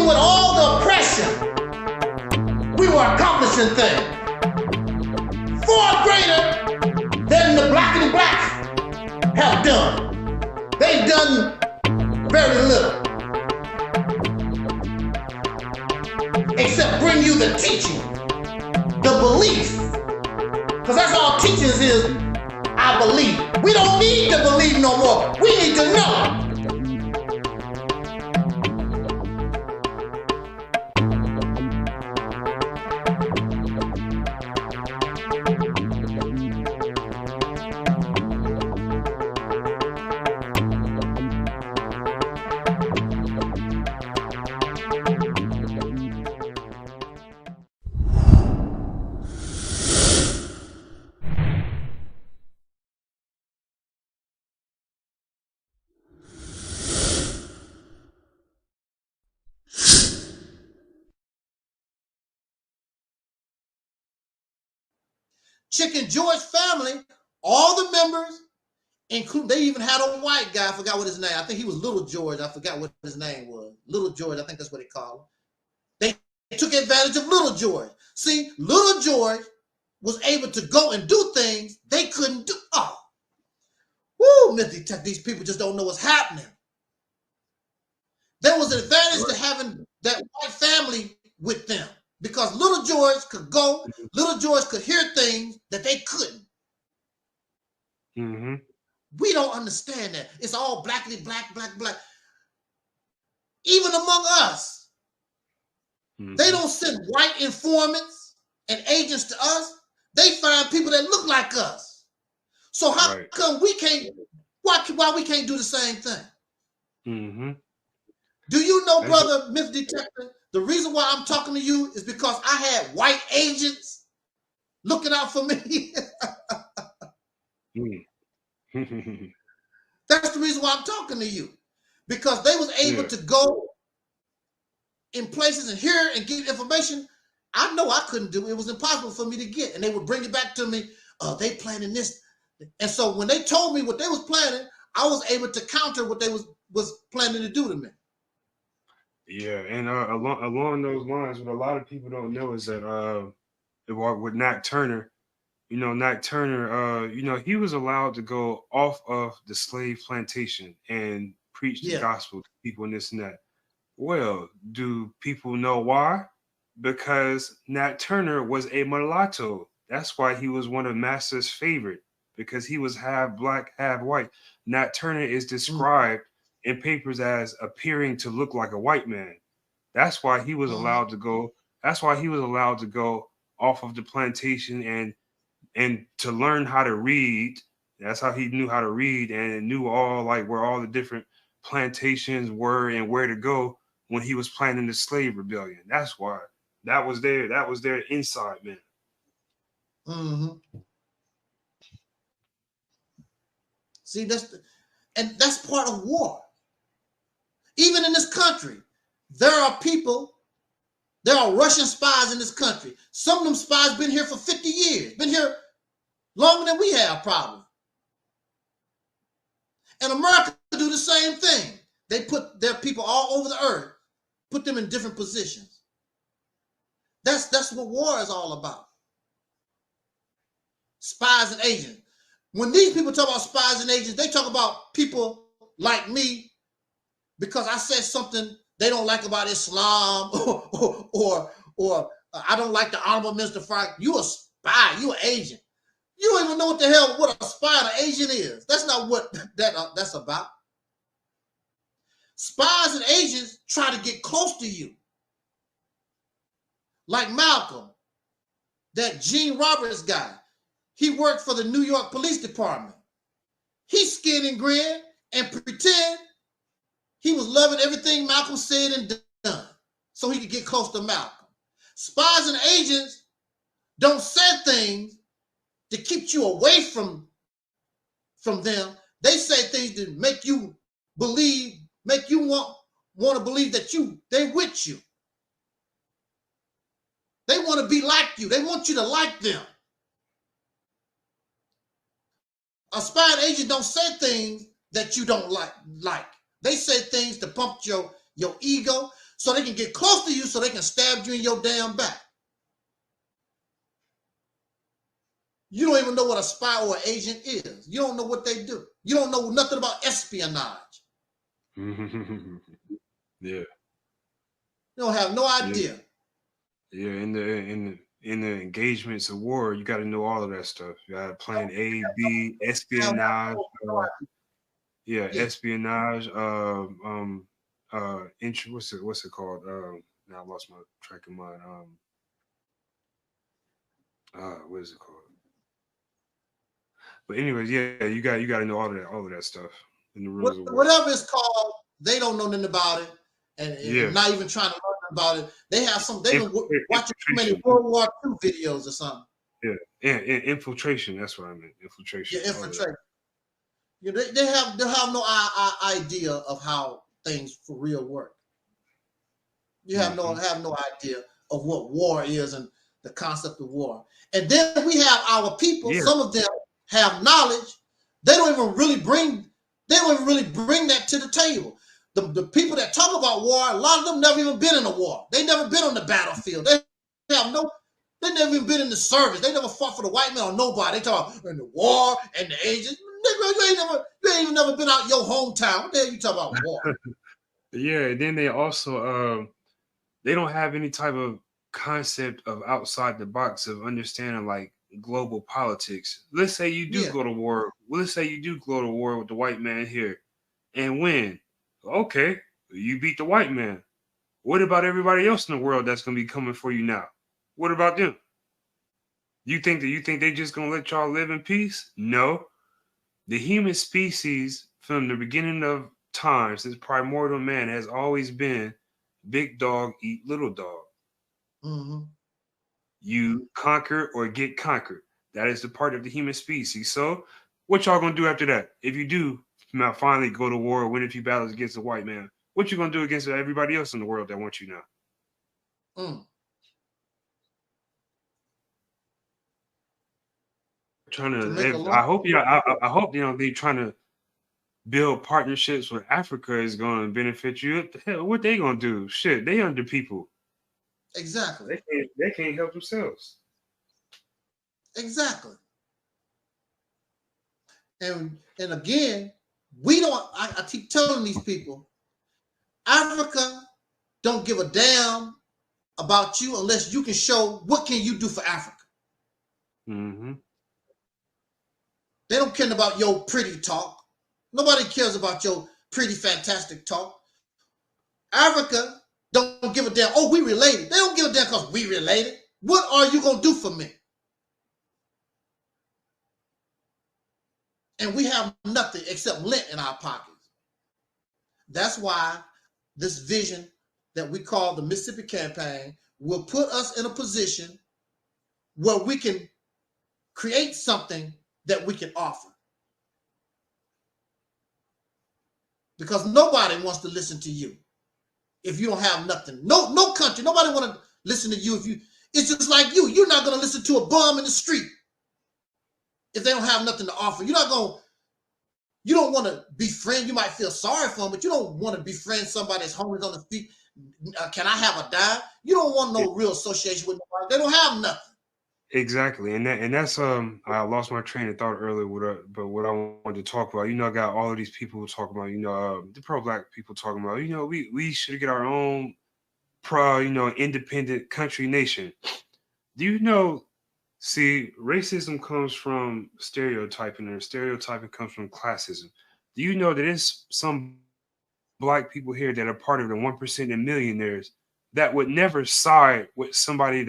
with all the oppression, we were accomplishing things far greater than the black and blacks have done. They've done very little, except bring you the teaching, the belief, because that's all teachings is. I believe. We don't need to believe no more. We need to know. Chicken George family, all the members, including, they even had a white guy, I forgot what his name, I think he was Little George, I forgot what his name was. Little George, I think that's what they call him. They took advantage of Little George. See, Little George was able to go and do things they couldn't do. Oh, woo, these people just don't know what's happening. There was an advantage to having that white family with them. Because Little George could go, Little George could hear things that they couldn't. Mm-hmm. We don't understand that. It's all blackity black, black, black. Even among us, they don't send white informants and agents to us. They find people that look like us. So how come we can't? Why we can't do the same thing? Mm-hmm. Do you know, brother, myth detector? The reason why I'm talking to you is because I had white agents looking out for me. That's the reason why I'm talking to you. Because they was able to go in places and hear and get information I know I couldn't do. It was impossible for me to get. And they would bring it back to me. They planning this. And so when they told me what they was planning, I was able to counter what they was planning to do to me. Yeah, and along those lines, what a lot of people don't know is that with Nat Turner, Nat Turner, he was allowed to go off of the slave plantation and preach the gospel to people and this and that. Well, do people know why? Because Nat Turner was a mulatto. That's why he was one of Master's favorite, because he was half black, half white. Nat Turner is described in papers as appearing to look like a white man. That's why he was allowed to go. That's why he was allowed to go off of the plantation and to learn how to read. That's how he knew how to read and knew all where all the different plantations were and where to go when he was planning the slave rebellion. That's why that was their inside man. Mm-hmm. See, that's part of war. Even in this country, there are Russian spies in this country. Some of them spies been here for 50 years, been here longer than we have, probably. And America do the same thing. They put their people all over the earth, put them in different positions. That's what war is all about. Spies and agents. When these people talk about spies and agents, they talk about people like me because I said something they don't like about Islam or I don't like the honorable minister. You a spy, you an agent. You don't even know what a spy and an agent is. That's not what that's about. Spies and agents try to get close to you. Like Malcolm, that Gene Roberts guy. He worked for the New York Police Department. He skin and grin and pretend he was loving everything Malcolm said and done so he could get close to Malcolm. Spies and agents don't say things to keep you away from them. They say things to make you believe, make you want to believe that they with you. They want to be like you. They want you to like them. A spy and agent don't say things that you don't like. They say things to pump your ego. so they can get close to you so they can stab you in your damn back. You don't even know what a spy or an agent is. You don't know what they do. You don't know nothing about espionage. Yeah. You don't have no idea. Yeah, in the engagements of war, you got to know all of that stuff. You got to plan A, B, espionage. Espionage. What's it called? Now I lost my track of mind. What is it called? But anyways, yeah, you got to know all of that stuff in the rules of war. Whatever it's called, they don't know nothing about it, and not even trying to learn about it. They have some. They've been watching too many World War II videos or something. Yeah, and infiltration. That's what I meant. Infiltration. Yeah, infiltration. Yeah, they have no idea of how things for real work. You have no idea of what war is and the concept of war. And then we have our people. Yeah. Some of them have knowledge. They don't even really bring that to the table. The people that talk about war, a lot of them never even been in a war. They never been on the battlefield. They never even been in the service. They never fought for the white man or nobody. They talk about in the war and the agents. You ain't even never been out your hometown. What the hell you talking about war? Yeah, and then they also they don't have any type of concept of outside the box of understanding like global politics. Let's say you do go to war. Let's say you do go to war with the white man here and win. Okay, you beat the white man. What about everybody else in the world that's gonna be coming for you now? What about them? You think they just gonna let y'all live in peace? No. The human species from the beginning of time, since primordial man, has always been big dog eat little dog. Mm-hmm. You conquer or get conquered. That is the part of the human species. So what y'all gonna do after that? If you do now finally go to war or win a few battles against the white man, what you gonna do against everybody else in the world that wants you now? I hope they're trying to build partnerships with Africa is going to benefit you. What the hell? What they gonna do? Shit, they under people. Exactly. They can't help themselves. Exactly. And again, we don't. I keep telling these people, Africa don't give a damn about you unless you can show what can you do for Africa. Mm-hmm. They don't care about your pretty talk. Nobody cares about your pretty fantastic talk. Africa don't give a damn. Oh, we related. They don't give a damn because we related. What are you gonna do for me? And we have nothing except lint in our pockets. That's why this vision that we call the Mississippi Campaign will put us in a position where we can create something that we can offer. Because nobody wants to listen to you if you don't have nothing. No country, nobody want to listen to you if you. It's just like you. You're not going to listen to a bum in the street if they don't have nothing to offer. You're not going. You don't want to befriend. You might feel sorry for them, but you don't want to befriend somebody that's homeless on the feet. Can I have a dime? You don't want no real association with nobody. They don't have nothing. Exactly, and that's I lost my train of thought earlier. But what I wanted to talk about, I got all of these people talking about, the pro-black people talking about, we should get our own independent country nation. Do you know? See, racism comes from stereotyping, and stereotyping comes from classism. Do you know that there's some black people here that are part of the 1% of millionaires that would never side with somebody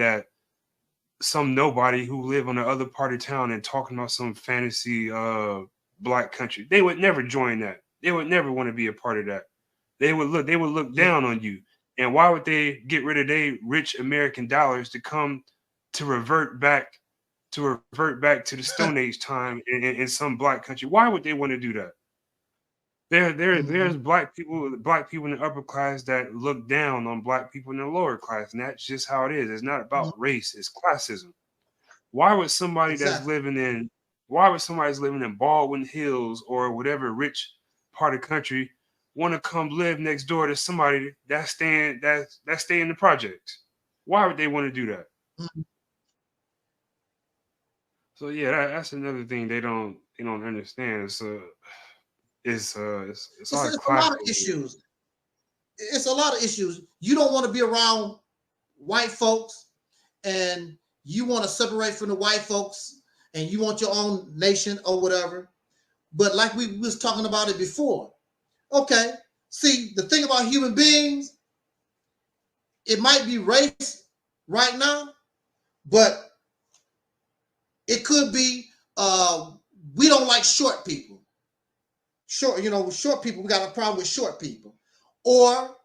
some nobody who live on the other part of town and talking about some fantasy black country? They would never join that. They would never want to be a part of that. They would look down on you. And why would they get rid of their rich American dollars to revert back to the Stone Age time in some black country? Why would they want to do that? There's black people in the upper class that look down on black people in the lower class, and that's just how it is. It's not about race; it's classism. Why would somebody that's living in Baldwin Hills or whatever rich part of the country want to come live next door to somebody that's staying in the projects? Why would they want to do that? Mm-hmm. So yeah, that's another thing they don't understand. It's all a lot of classical. issues. It's a lot of issues. You don't want to be around white folks, and you want to separate from the white folks, and you want your own nation or whatever. But like we was talking about it before, okay. See, the thing about human beings, it might be race right now, but it could be we don't like short people. Short people, we got a problem with short people. Or,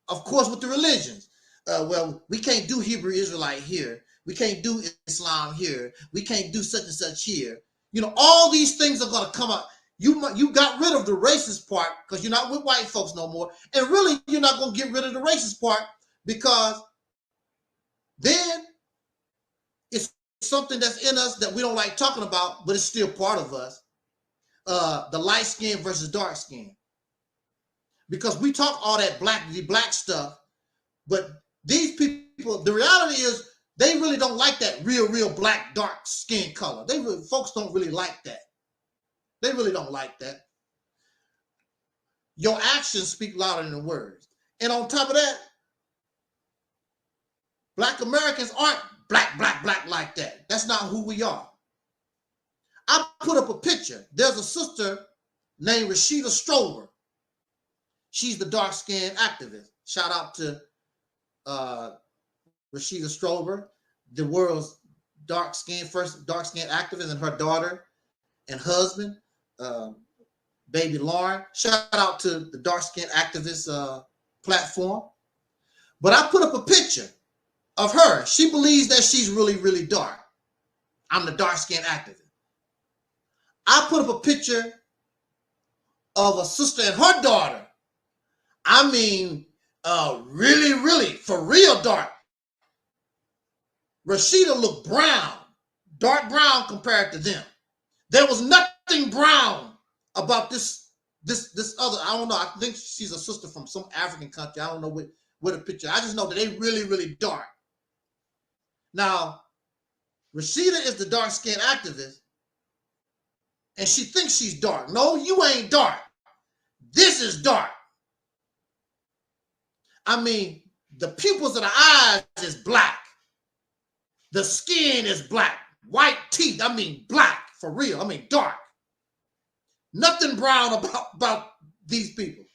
of course, with the religions. Well, we can't do Hebrew Israelite here. We can't do Islam here. We can't do such and such here. All these things are going to come up. You got rid of the racist part because you're not with white folks no more. And really, you're not going to get rid of the racist part because then it's something that's in us that we don't like talking about, but it's still part of us. The light skin versus dark skin. Because we talk all that black stuff, but these people, the reality is they really don't like that real black dark skin color. Folks don't really like that. They really don't like that. Your actions speak louder than the words. And on top of that, Black Americans aren't black like that. That's not who we are. I put up a picture. There's a sister named Rashida Strober. She's the dark-skinned activist. Shout out to Rashida Strober, the world's first dark-skinned activist, and her daughter and husband, baby Lauren. Shout out to the dark-skinned activist platform. But I put up a picture of her. She believes that she's really dark. I'm the dark-skinned activist. I put up a picture of a sister and her daughter. I mean, really, for real dark. Rashida looked brown, dark brown compared to them. There was nothing brown about this other. I don't know. I think she's a sister from some African country. I don't know what the picture. I just know that they really dark. Now, Rashida is the dark-skinned activist, and she thinks she's dark. No, you ain't dark. This is dark. I mean, the pupils of the eyes is black. The skin is black. White teeth, I mean black, for real. I mean dark. Nothing brown about these people.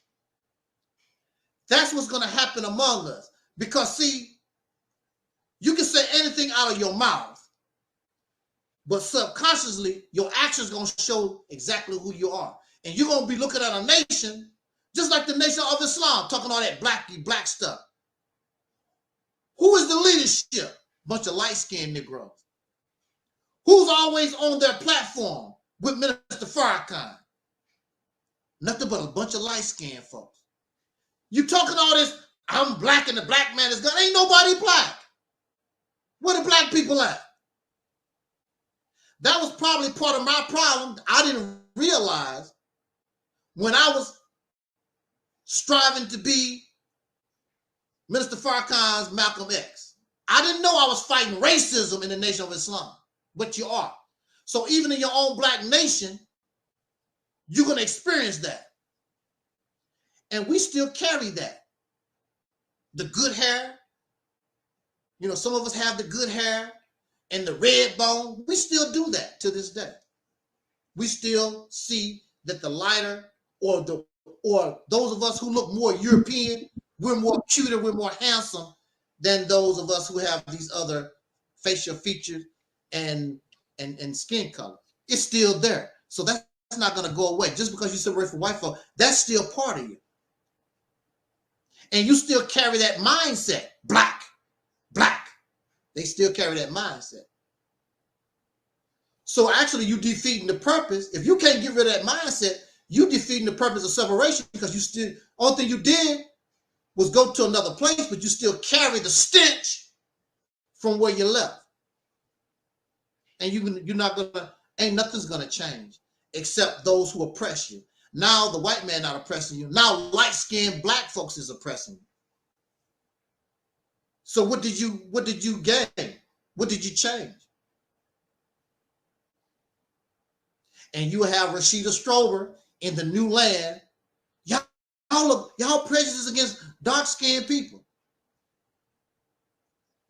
That's what's going to happen among us. Because, see, you can say anything out of your mouth, but subconsciously, your actions going to show exactly who you are. And you're going to be looking at a nation just like the Nation of Islam, talking all that black stuff. Who is the leadership? Bunch of light-skinned Negroes. Who's always on their platform with Minister Farrakhan? Nothing but a bunch of light-skinned folks. You talking all this, I'm black and the black man is gone. Ain't nobody black. Where the black people at? That was probably part of my problem. I didn't realize when I was striving to be Minister Farrakhan's Malcolm X. I didn't know I was fighting racism in the Nation of Islam, but you are. So even in your own black nation, you're going to experience that. And we still carry that. The good hair. Some of us have the good hair and the red bone. We still do that to this day. We still see that the lighter or those of us who look more European, we're more cuter, we're more handsome than those of us who have these other facial features and skin color. It's still there. So that's not going to go away. Just because you separate from white folk, that's still part of you. And you still carry that mindset. Black. They still carry that mindset. So actually, you defeating the purpose. If you can't get rid of that mindset, you defeating the purpose of separation because only thing you did was go to another place, but you still carry the stench from where you left. And you're not gonna, ain't nothing's gonna change except those who oppress you. Now the white man not oppressing you. Now light-skinned black folks is oppressing you. So what did you gain? What did you change? And you have Rashida Strober in the new land. Y'all prejudice against dark-skinned people.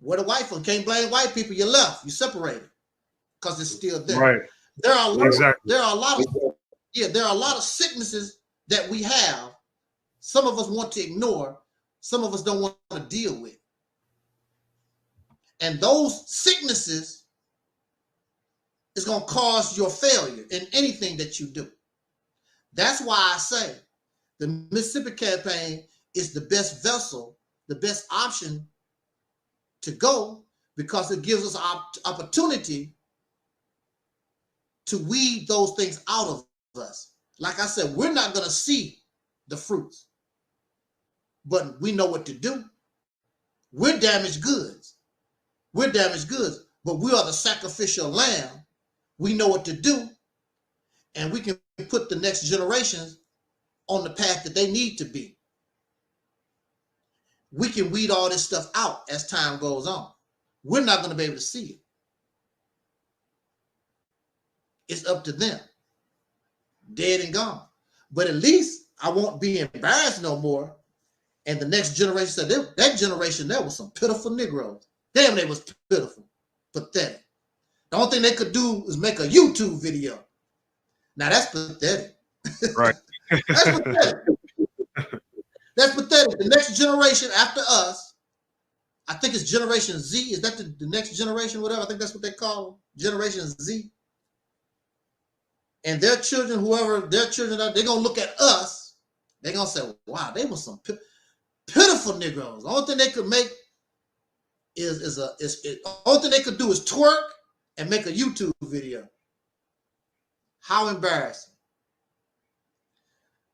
Where the white folks can't blame white people. You left. You separated because it's still there. Right. There are a lot of sicknesses that we have. Some of us want to ignore. Some of us don't want to deal with. And those sicknesses is going to cause your failure in anything that you do. That's why I say the Mississippi campaign is the best vessel, the best option to go, because it gives us opportunity to weed those things out of us. Like I said, we're not going to see the fruits, but we know what to do. We're damaged goods. We're damaged goods, but we are the sacrificial lamb. We know what to do, and we can put the next generations on the path that they need to be. We can weed all this stuff out as time goes on. We're not going to be able to see it. It's up to them. Dead and gone. But at least I won't be embarrassed no more. And the next generation said, that generation there was some pitiful Negroes. Damn, they was pitiful. Pathetic. The only thing they could do is make a YouTube video. Now that's pathetic. Right. That's pathetic. That's pathetic. The next generation after us, I think it's Generation Z. Is that the next generation, whatever? I think that's what they call them. Generation Z. And their children, whoever their children are, they're going to look at us. They're going to say, wow, they were some pitiful Negroes. The only thing they could make only thing they could do is twerk and make a YouTube video. How embarrassing.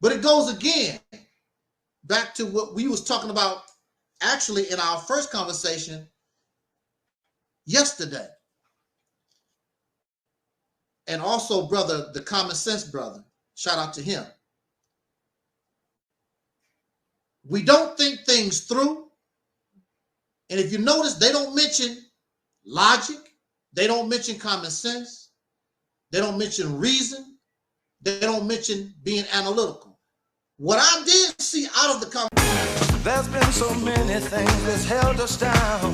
But it goes again back to what we was talking about actually in our first conversation yesterday. And also, brother, the Common Sense brother, shout out to him. We don't think things through. And if you notice, they don't mention logic. They don't mention common sense. They don't mention reason. They don't mention being analytical. What I did see out of the conversation. There's been so many things that's held us down.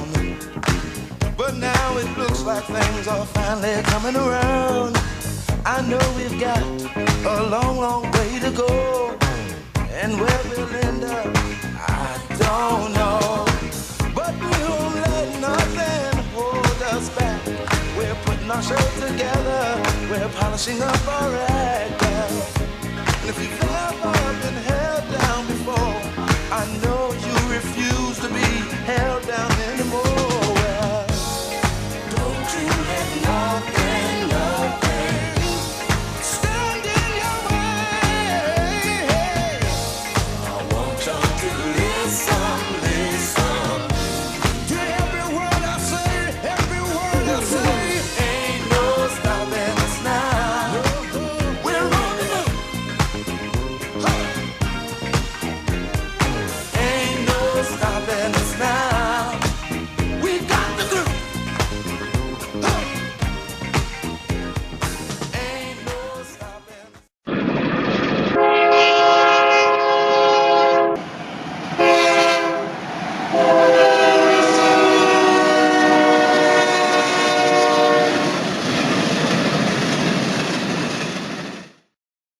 But now it looks like things are finally coming around. I know we've got a long, long way to go. And where we'll end up, I don't know. But we won't let nothing hold us back. We're putting our show together. We're polishing up our act. And if you've ever been held down before, I know